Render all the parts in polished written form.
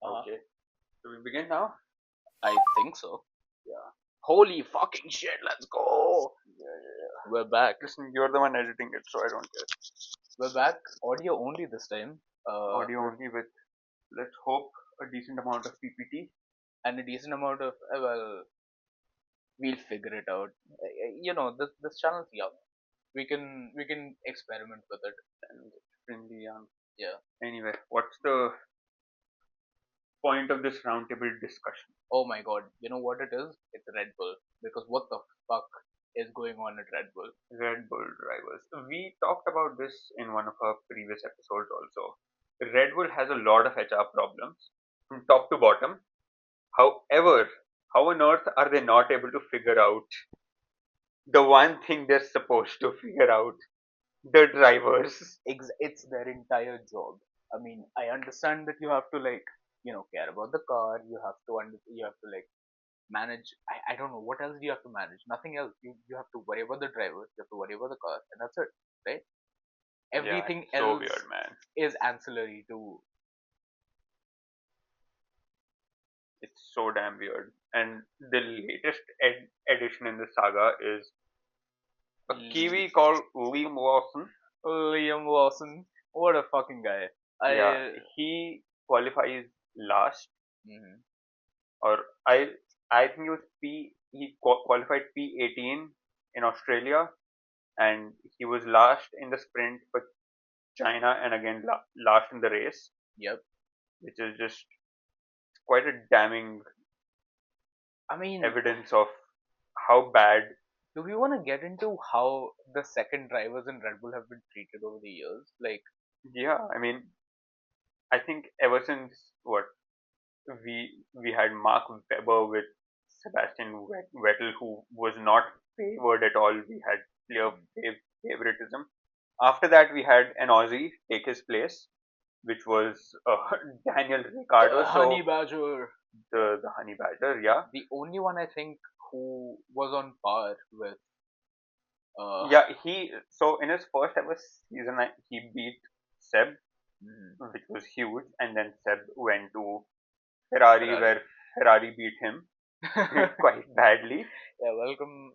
Okay. Do we begin now? I think so. Yeah. Holy fucking shit, let's go! Yeah. We're back. Listen, you're the one editing it, so I don't care. We're back. Audio only this time. Audio only with, let's hope, a decent amount of PPT. And a decent amount of, we'll figure it out. This channel's young. We can experiment with it. And friendly, Yeah. Anyway, what's the point of this roundtable discussion? Oh my god. You know what it is? It's Red Bull. Because what the fuck is going on at Red Bull? Red Bull drivers. We talked about this in one of our previous episodes also. Red Bull has a lot of HR problems from top to bottom. However, how on earth are they not able to figure out the one thing they're supposed to figure out? The drivers. It's their entire job. I mean, I understand that you have to care about the car. You have to manage. I don't know what else do you have to manage. Nothing else. You have to worry about the driver. You have to worry about the car, and that's it, right? Yeah, Everything it's so else weird, man. is ancillary to. It's so damn weird. And the latest addition in the saga is a Kiwi called Liam Lawson. Liam Lawson. What a fucking guy. Yeah, I. he qualifies last, Mhm. or I think it was He qualified P18 in Australia, and he was last in the sprint for China, and again last in the race, Yep. which is just quite a damning I mean, evidence of how bad. do we want to get into how the second drivers in Red Bull have been treated over the years? Like, Yeah, I mean, I think ever since what we had Mark Webber with Sebastian Vettel, who was not favored at all. We had clear favoritism. After that, we had an Aussie take his place, which was Daniel Ricciardo. the Honey So Badger. the Honey Badger, yeah, The only one I think who was on par with uh yeah. So in his first ever season, he beat Seb, mhm, which was huge, and then Seb went to Ferrari, Ferrari. where Ferrari beat him quite badly. Yeah, welcome.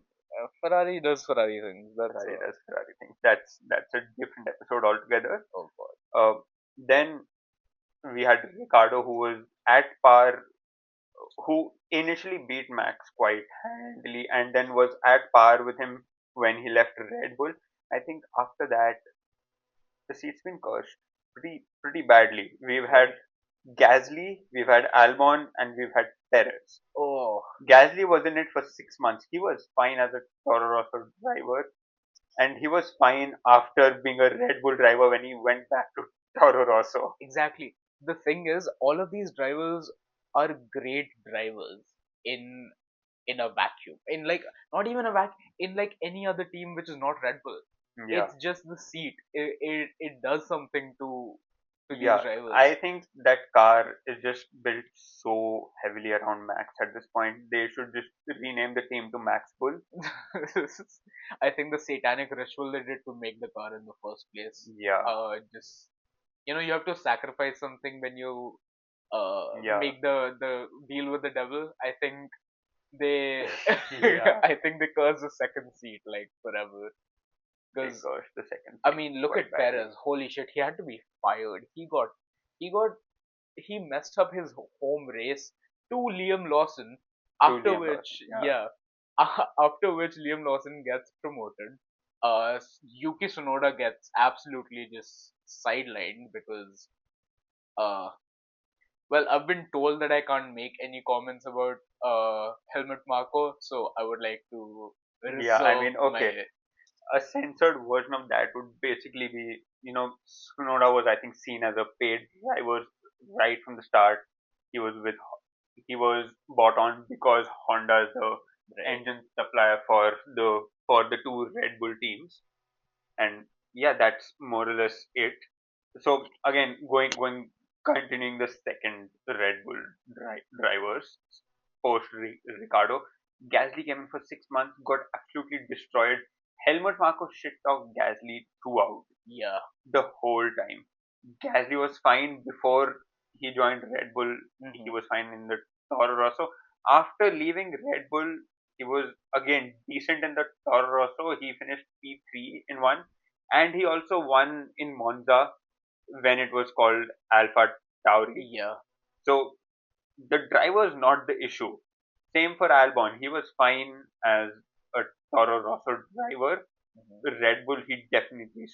Ferrari does Ferrari things. That's Ferrari does Ferrari things. That's a different episode altogether. oh god. Uh, then we had Ricardo, who was at par, who initially beat Max quite handily, and then was at par with him when he left Red Bull. I think after that, the seat's been cursed pretty badly. We've Yeah. had Gasly, we've had Albon, and we've had Perez. Oh, Gasly was in it for 6 months. He was fine as a Toro Rosso driver, and he was fine after being a Red Bull driver when he went back to Toro Rosso. exactly. The thing is, all of these drivers are great drivers in in a vacuum. In like not even a vacuum. In like any other team which is not Red Bull. Yeah, It's just the seat. It does something to these yeah. drivers. I think that car is just built so heavily around Max at this point. They should just rename the team to Max Bull. I think the satanic ritual they did to make the car in the first place. Yeah, Just you have to sacrifice something when you yeah, make the deal with the devil. I think they, yeah. I think they curse the second seat like forever. They Because cursed the second I seat mean, look quite at badly. Perez. Holy shit, he had to be fired. He got, he messed up his home race to Liam Lawson. To After Liam which, Lawson, yeah. yeah, after which Liam Lawson gets promoted. Yuki Tsunoda gets absolutely just sidelined because, uh, well, I've been told that I can't make any comments about Helmut Marko, so I would like to Yeah, I reserve mean, okay. my. A censored version of that would basically be, Sunoda was, I think, seen as a paid driver right from the start. He was with, he was bought on because Honda is the Right. engine supplier for the two Red Bull teams, and yeah, that's more or less it. So again, continuing the second Red Bull drivers post Ricardo, Gasly came in for 6 months, got absolutely destroyed. Helmut Marko shit talked Gasly throughout Yeah. the whole time. Gasly was fine before. he joined Red Bull. He Hmm. was fine in the Toro Rosso. After leaving Red Bull, he was again decent in the Toro Rosso. He finished P3 in one, and he also won in Monza when it was called Alpha Tauri. Yeah. So the driver is not the issue. Same for Albon. He was fine as a Toro Rosso driver. Hmm. Red Bull, he definitely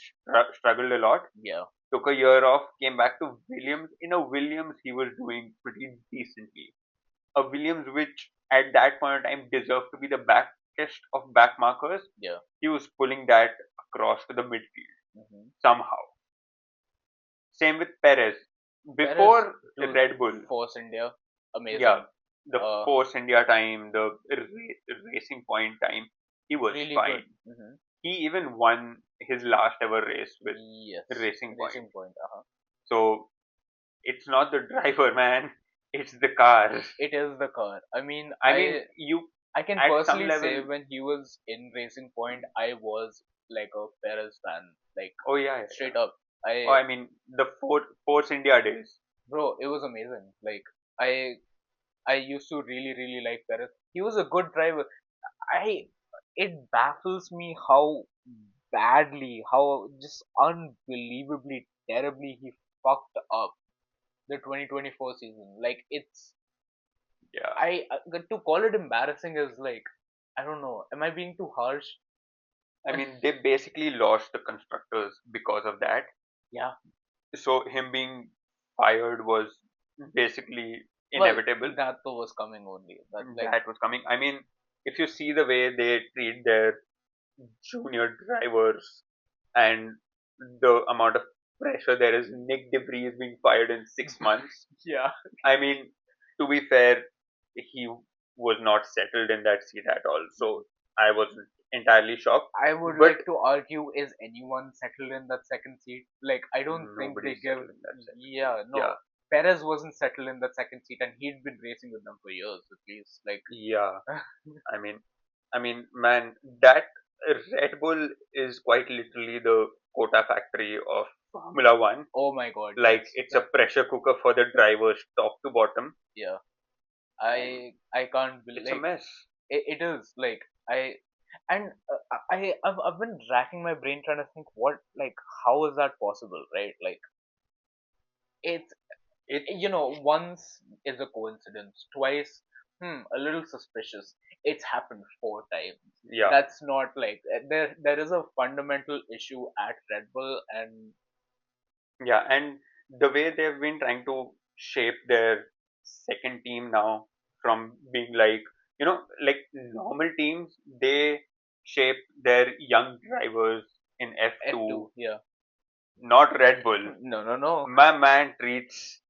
struggled a lot. Yeah. Took a year off, came back to Williams. In a Williams, he was doing pretty decently. A Williams which at that point in time deserved to be the backest of back markers. Yeah. He was pulling that across to the midfield Hmm. somehow. Same with Perez. Perez, Before dude, Red Bull, Force India, yeah, amazing. the Uh, Force India time, the Racing Point time, he was really good. fine. Hmm. He even won his last ever race with Yes, Racing Point. Racing Point. Uh-huh. So it's not the driver, man. It's the car. It is the car. I mean, I mean, you I can at some personally level. say when he was in Racing Point, I was like a Perez fan, like Oh yeah, yeah, yeah. straight up. Oh, I I mean the Force India days. Bro, it was amazing. Like I I used to really like Perez. He was a good driver. I It baffles me how badly, how just unbelievably terribly he fucked up the 2024 season. Like it's Yeah. to call it embarrassing is like I don't know. Am I being too harsh? I mean, they basically lost the constructors because of that. Yeah. So him being fired was basically Well, inevitable. that though was coming only. That like That was coming. I mean, if you see the way they treat their junior drivers and the amount of pressure there is, Nick Debris is being fired in 6 months. yeah. I mean, to be fair, he was not settled in that seat at all. So I wasn't entirely shocked. I would But like to argue, is anyone settled in that second seat? Like, I don't think they nobody's give. settled in that second seat. Yeah, Yeah, no. Perez wasn't settled in that second seat, and he'd been racing with them for years at least. Like, yeah. I mean, man, that Red Bull is quite literally the quota factory of Formula One. oh my god, Like yes. it's a pressure cooker for the drivers, top to bottom, Yeah, and I can't believe it's a like mess. it is like I and I've been racking my brain trying to think what like how is that possible, right? Like it's It's once is a coincidence, twice, a little suspicious. It's happened four times. yeah, That's not like there is a fundamental issue at Red Bull, and yeah, and the way they've been trying to shape their second team now from being like like normal teams, they shape their young drivers in F2, F2, yeah. not Red Bull. No, no, no. My man treats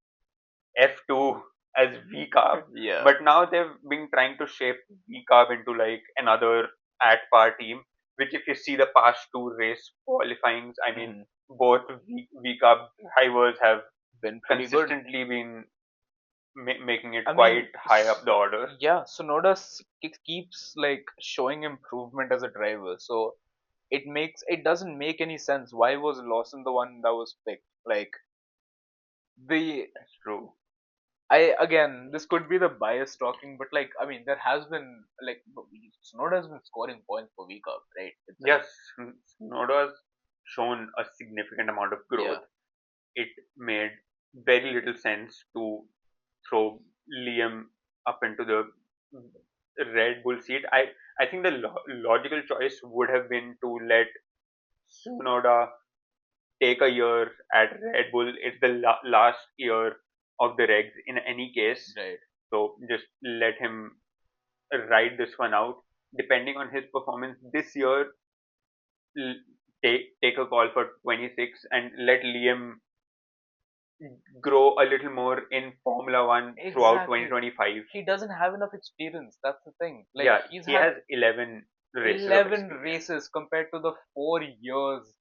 F2 as VCARB, Yeah. but now they've been trying to shape VCARB into like another at par team. Which, if you see the past two race qualifyings, I mean, Hmm. both VCARB drivers have Been pretty good. consistently been making it I quite mean, high up the order. yeah, Sonoda keeps like showing improvement as a driver. So it doesn't make any sense. Why was Lawson the one that was picked? Like the That's true. I again, this could be the bias talking, but like I mean, there has been like Sonoda has been scoring points for week up, right? It's like Yes, Noda's shown a significant amount of yeah, growth. It made very little sense to throw Liam up into the Red Bull seat. I think the logical choice would have been to let Sunoda take a year at Red Bull. It's the last year of the regs in any case. right. So just let him ride this one out. Depending on his performance this year, take a call for 26 and let Liam grow a little more in Formula One throughout Exactly. 2025. He doesn't have enough experience. That's the thing. Like Yeah, he's he had has 11 races of 11 experience. races compared to the 4 years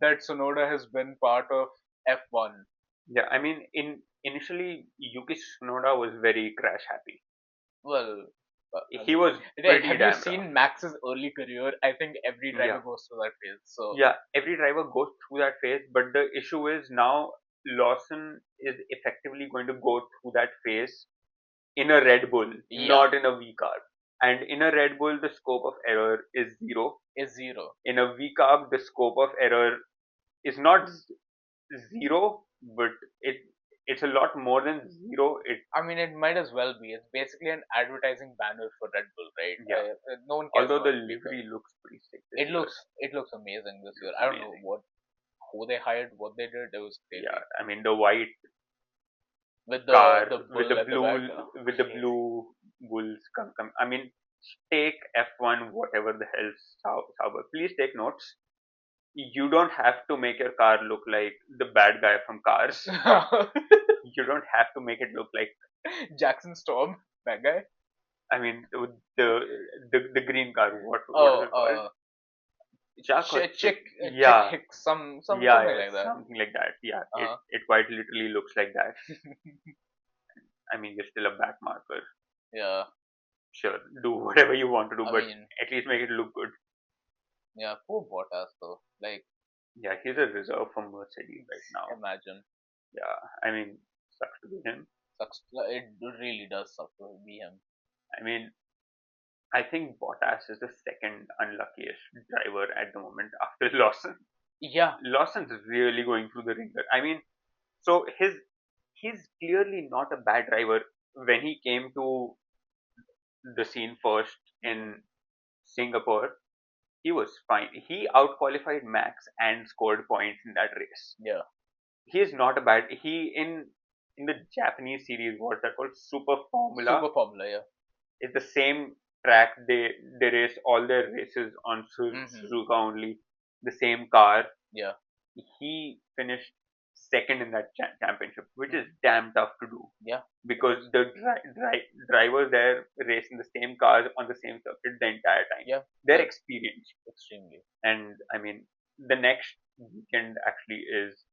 that Sonoda has been part of F1. Yeah, I mean, initially Yuki Tsunoda was very crash happy. Well, I He mean, was right, pretty have you damn rough. seen Max's early career? I think every driver Yeah, goes through that phase. So yeah. Every driver goes through that phase, but the issue is now Lawson is effectively going to go through that phase in a Red Bull, Yeah, not in a V carb. And in a Red Bull, the scope of error is zero. is zero. In a V carb, the scope of error is not zero, but it's a lot more than zero. It I mean, it might as well be. It's basically an advertising banner for Red Bull, right? Yeah. No one cares Although the about V Cup. livery looks pretty sick this year. It looks amazing this year. Looks I don't know amazing. what who they hired, what they did. It was Yeah, crazy I mean the white with car the with the bull at the blue back. with the Amazing. blue bulls come. I mean, take F1 whatever the hell Sauber. Please take notes. You don't have to make your car look like the bad guy from Cars. You don't have to make it look like. Jackson Storm, that guy. I mean, the the green car. What is Oh, it called? Chuck or Chick? Chick Yeah, Hicks, yeah, something yeah, like that. something like that. Yeah, Uh-huh. it quite literally looks like that. I mean, you're still a back marker. Yeah, Sure, do whatever you want to do, I but mean, at least make it look good. yeah, poor Bottas though. Like, Yeah, he's a reserve for Mercedes right now. imagine. Yeah, I mean, sucks to be him. Sucks. It really does suck to be him. I mean, I think Bottas is the second unluckiest driver at the moment after Lawson. Yeah, Lawson's really going through the ringer. I mean, so he's clearly not a bad driver. When he came to the scene first hmm, in Singapore, he was fine. He outqualified Max and scored points in that race. yeah. He is not a bad. He in the Japanese series, what's that called? Super Formula. Super popular, yeah. It's the same track. They race all their races on Mm-hmm. Suzuka only. The same car. Yeah. He finished second in that championship, which is Mm-hmm. damn tough to do Yeah, it because is. the drivers there racing the same cars on the same circuit the entire time. Yeah, They're yeah, experienced, extremely. and I mean the next weekend actually is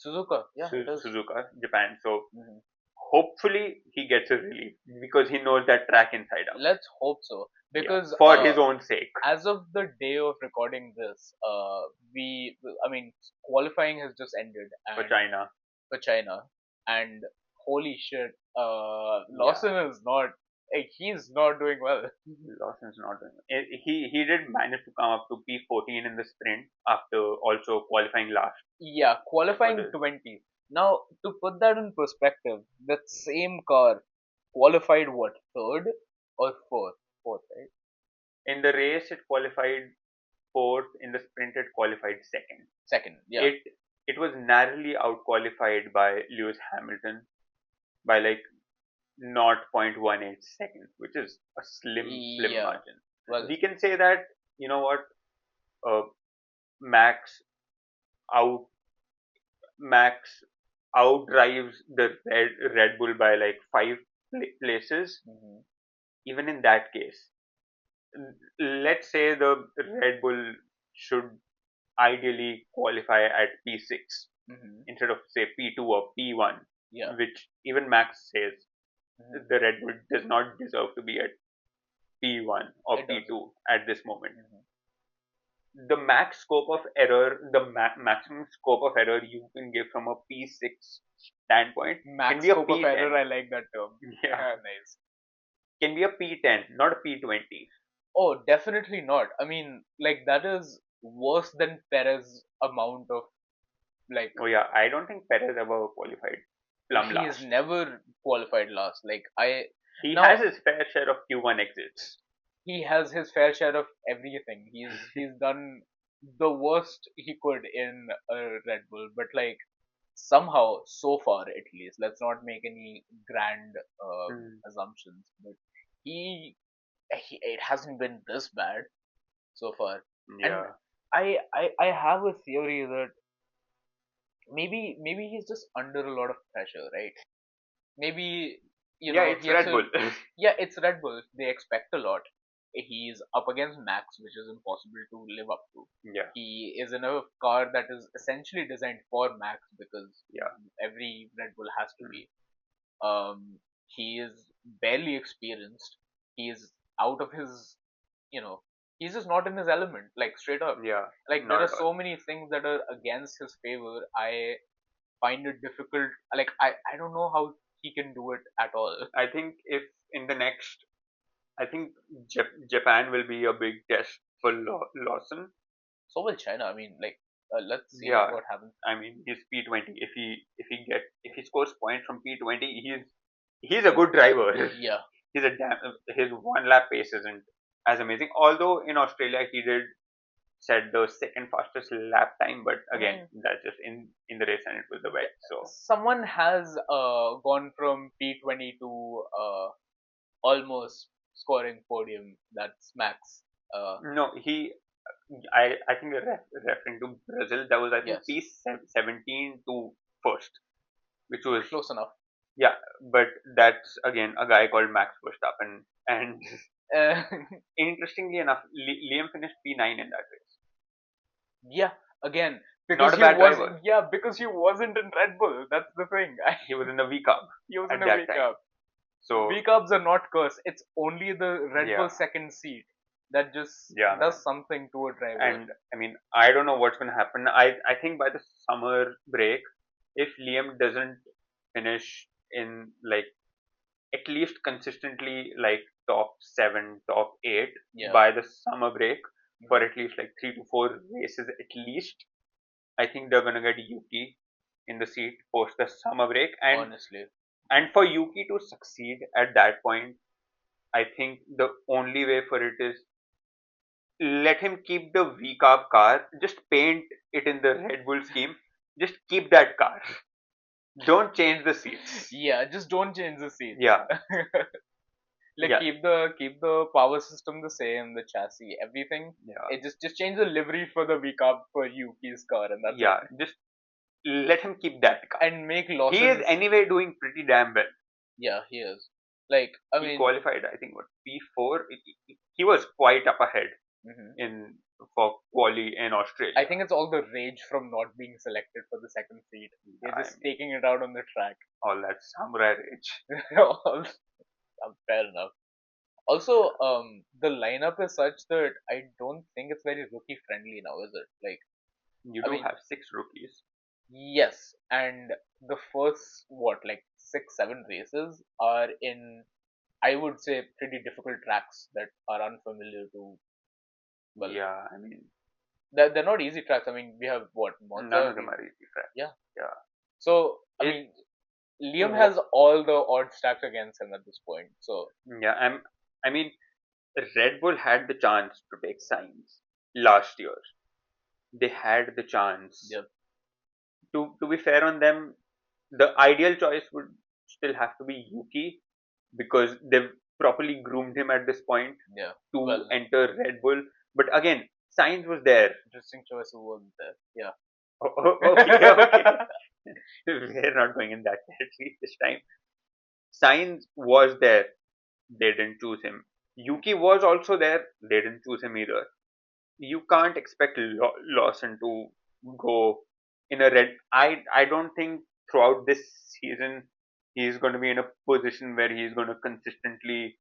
Suzuka, yeah, it is. Suzuka, Japan. So Hmm. hopefully he gets a relief because he knows that track inside out. Let's hope so. Yeah, Because for his own sake. as of the day of recording this, I mean, qualifying has just ended, For and China. for China, and holy shit, Yeah, Lawson is not. He's not doing well. Lawson's not doing it. He did manage to come up to P14 in the sprint after also qualifying last Yeah, for qualifying the 20. Now, to put that in perspective, that same car qualified what, third or fourth? Fourth, right? in the race. It qualified fourth. In the sprint, it qualified second. Second, yeah. It it was narrowly out qualified by Lewis Hamilton by like 0.18 seconds, which is a slim Yeah. margin. Well, We can say that you know what, uh, Max out Max outdrives the Red Bull by like five places. hmm, Even in that case, let's say the Red Bull should ideally qualify at P6 hmm, instead of say P2 or P1, yeah. which even Max says Hmm. the Red Bull does not deserve to be at P1 or It doesn't. P2 at this moment. Hmm. The max scope of error, the maximum scope of error you can give from a P6 standpoint can Max be a scope of P10. error, I like that term. Yeah, Yeah, nice. can be a P10, not a P20. Oh, definitely not. I mean, like, that is worse than Perez amount of, like, Oh yeah, I don't think Perez ever qualified plumb he has last. never qualified last. He has Now, his fair share of Q1 exits. he has his fair share of everything. He's done the worst he could in Red Bull, but like somehow so far at least, let's not make any grand Hmm. assumptions, but he, it hasn't been this bad so far. And Yeah, I have a theory that maybe he's just under a lot of pressure, right? Maybe yeah, he it's has Red to. Bull. Yeah, it's Red Bull. They expect a lot. He's up against Max, which is impossible to live up to. Yeah, He is in a car that is essentially designed for Max because yeah. every Red Bull has to Hmm. be. He is barely experienced. He is out of his, you know, he's just not in his element, like straight up. Yeah, Like there not are at all. so many things that are against his favor. find it difficult. Like I don't know how he can do it at all. I think if in the next, I think Japan will be a big test for Lawson. So will China. I mean, like, let's see Yeah, what happens. I mean he's P20. If he scores points from P20, he's a good driver. Yeah. He's a his one lap pace isn't as amazing. Although in Australia he did set the second fastest lap time, but again Mm. that's just in the race and it was the wet. So Someone has gone from P20 to almost scoring podium. That's Max. no, I think you're referring to Brazil. That was I think Yes, P17 to first, which was close enough. yeah, but that's again a guy called Max Verstappen, and Uh, interestingly enough, Liam finished P9 in that race. yeah, again, Not because a he bad was, driver. yeah, because he wasn't in Red Bull. That's the thing. He was in the V Cup He was in at a that V time. Cup. So V Cups are not cursed. It's only the Red yeah, Bull second seat that just yeah, man. does something to a driver. And I mean, I don't know what's going to happen. I think by the summer break, if Liam doesn't finish in like at least consistently like top seven, top eight Yeah. by the summer break for Mhm. at least like 3 to 4 races at least, I think they're gonna get Yuki in the seat post the summer break, Honestly. and for Yuki to succeed at that point, I think the only way for it is let him keep the V carb car, just paint it in the Red Bull scheme, just keep that car, don't change the seats. Yeah, just don't change the seats. Yeah, Like yeah, keep the power system the same, the chassis, everything. yeah, It just change the livery for the V Cup for Yuki's car, and that's it. yeah. Just let him keep that car. And make He is Lawson's. anyway doing pretty damn well. Yeah, he is. Like, I He mean, qualified, I think, what P4. He was quite up ahead mhm. in for quali in I Australia. think it's all the rage from not being selected for the second seat. He's I just mean, taking it out on the track. all that samurai rage. Fair enough. Also, the lineup is such that I don't think it's very rookie friendly now, is it? Like, You I do mean, have 6 rookies. yes, and the first what, like 6, 7 races are in, I would say, pretty difficult tracks that are unfamiliar to, well, Yeah, I mean, they're not easy tracks. I mean, we have what, none Monza. of them are easy Yeah. tracks. Yeah, So I it. mean, Liam has all the odds stacked against him at this point. So Yeah, I mean, Red Bull had the chance to take signs last year. They had the chance. yeah, To be fair on them, the ideal choice would still have to be Yuki because they've properly groomed him at this point yeah. to Well, enter Red Bull. But again, Signs was there. interesting choice of words there. Yeah. Okay, okay. We're not going in that territory this time. Signs was there. They didn't choose him. Yuki was also there. They didn't choose him either. You can't expect Lawson to go in a red. I don't think throughout this season he's going to be in a position where he's going to consistently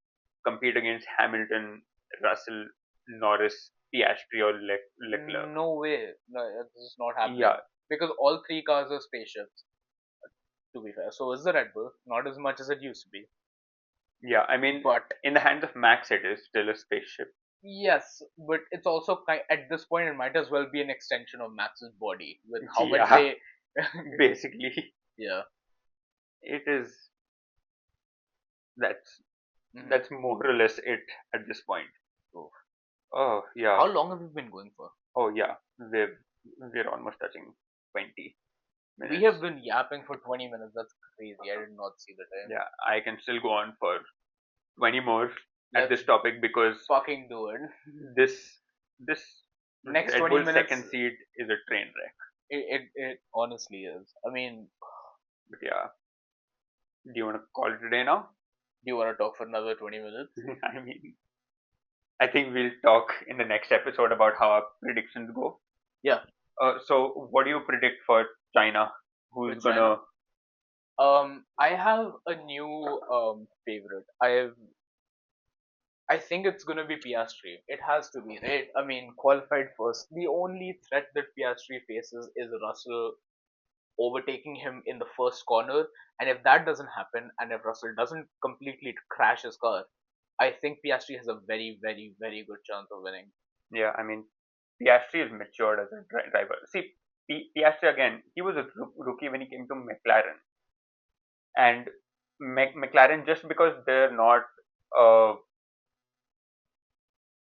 compete against Hamilton, Russell, Norris, Piastri, or Leclerc. No way. No, this is not happening. Yeah, Because all three cars are spaceships, to be fair. So is the Red Bull. Not as much as it used to be. yeah. I mean, But in the hands of Max, it is still a spaceship. yes, but it's also at this point it might as well be an extension of Max's body with how much Yeah, they. basically, Yeah. it is. That's Hmm. that's more or less it at this point. So, Oh yeah. how long have we been going for? Oh yeah, we're almost touching 20 We minutes. have been yapping for 20 minutes. That's crazy. I did not see the time. Yeah, I can still go on for 20 more at Let's this topic because fucking do it. this Next Red 20 Bull minutes, second seat is a train wreck. it honestly is. I mean, But yeah, do you want to call it a day now? do you want to talk for another 20 minutes? I mean, I think we'll talk in the next episode about how our predictions go. Yeah, So, what do you predict for China? for Who's China. gonna? I have a new favorite. I think it's gonna be Piastri. It has to be, right? I mean, qualified first. The only threat that Piastri faces is Russell overtaking him in the first corner. And if that doesn't happen, and if Russell doesn't completely crash his car, I think Piastri has a very, very, very good chance of winning. Yeah, I mean, Piastri is matured as a driver. See, Piastri again, he was a rookie when he came to McLaren, and McLaren, just because they're not uh,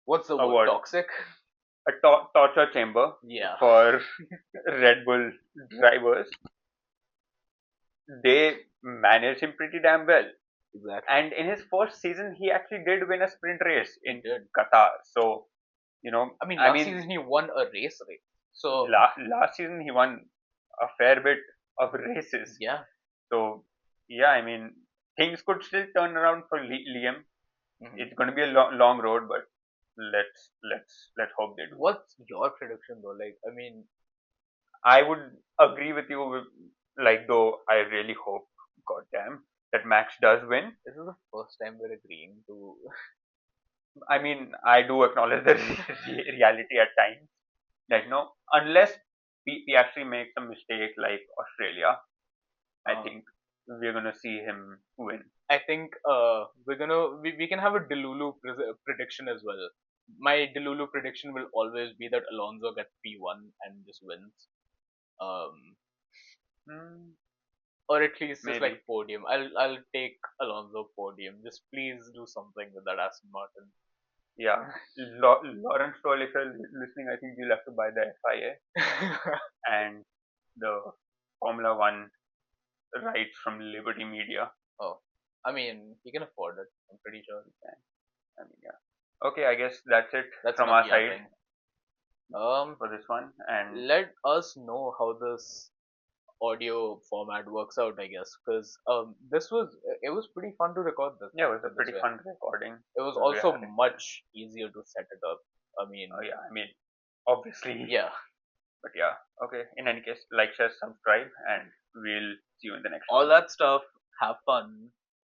What's the a word? what Toxic? a torture chamber Yeah, for Red Bull drivers, they managed him pretty damn well. exactly. And in his first season, he actually did win a sprint race He in did. Qatar. So, I mean, I last mean, season he won a race. So last season he won a fair bit of races. yeah. So, yeah, I mean, things could still turn around for Liam. Hmm. It's going to be a long road, but let's hope they do. What's your prediction though? Like, I mean, I would agree with you, like, though I really hope, goddamn, that Max does win. this is the first time we're agreeing to. I mean, I do acknowledge the reality at times. Like, no, unless we actually make some mistake like Australia, I Uh, think we're gonna see him win. I think we can have a Delulu prediction as well. My Delulu prediction will always be that Alonso gets P1 and just wins. Um, Hmm, or at least just maybe. like podium. I'll take Alonso podium. Just please do something with that Aston Martin. Yeah. Lawrence Stroll, if you're listening, I think you'll have to buy the FIA and the Formula One rights from Liberty Media. Oh, I mean, you can afford it. I'm pretty sure. I mean, yeah. Okay, I guess that's it That's from enough our side yapping. Um, for this one. And Let us know how this audio format works out, I guess, because it was pretty fun to record this yeah, it was a this pretty way. fun recording It was because we're also having fun. much easier to set it up. I Oh mean, yeah, I mean, obviously, yeah, but yeah. Okay. In any case, like, share, subscribe, and we'll see you in the next all one. that stuff. Have fun.